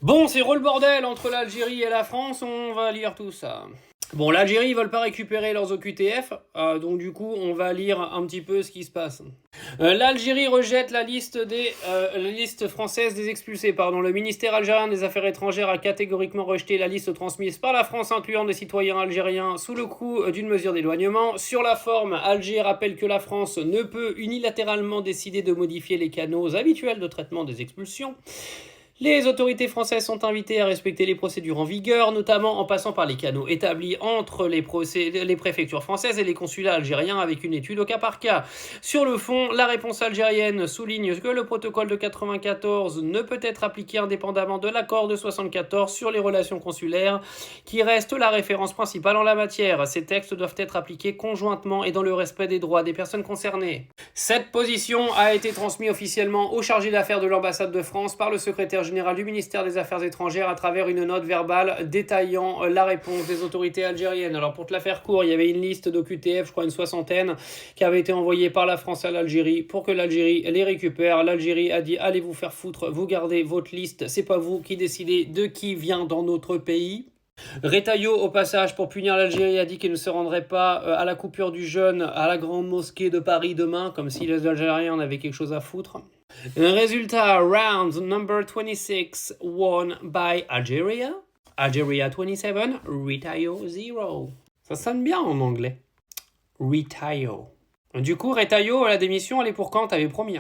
Bon, c'est re le bordel entre l'Algérie et la France, on va lire tout ça. Bon, l'Algérie, ils veulent pas récupérer leurs OQTF, donc du coup, on va lire un petit peu ce qui se passe. L'Algérie rejette la liste française des expulsés. Le ministère algérien des Affaires étrangères a catégoriquement rejeté la liste transmise par la France incluant des citoyens algériens sous le coup d'une mesure d'éloignement. Sur la forme, Alger rappelle que la France ne peut unilatéralement décider de modifier les canaux habituels de traitement des expulsions. Les autorités françaises sont invitées à respecter les procédures en vigueur, notamment en passant par les canaux établis entre les préfectures françaises et les consulats algériens avec une étude au cas par cas. Sur le fond, la réponse algérienne souligne que le protocole de 94 ne peut être appliqué indépendamment de l'accord de 74 sur les relations consulaires, qui reste la référence principale en la matière. Ces textes doivent être appliqués conjointement et dans le respect des droits des personnes concernées. Cette position a été transmise officiellement au chargé d'affaires de l'ambassade de France par le secrétaire général du ministère des Affaires étrangères à travers une note verbale détaillant la réponse des autorités algériennes. Alors pour te la faire court, il y avait une liste d'OQTF, je crois une soixantaine, qui avait été envoyée par la France à l'Algérie pour que l'Algérie les récupère. L'Algérie a dit allez vous faire foutre, vous gardez votre liste, c'est pas vous qui décidez de qui vient dans notre pays. Retailleau, au passage, pour punir l'Algérie, a dit qu'il ne se rendrait pas à la coupure du jeûne à la grande mosquée de Paris demain, comme si les Algériens en avaient quelque chose à foutre. Résultat, round number 26 won by Algeria. Algeria 27, Retailleau 0. Ça sonne bien en anglais. Retailleau. Du coup, Retailleau, la démission, elle est pour quand? T'avais promis.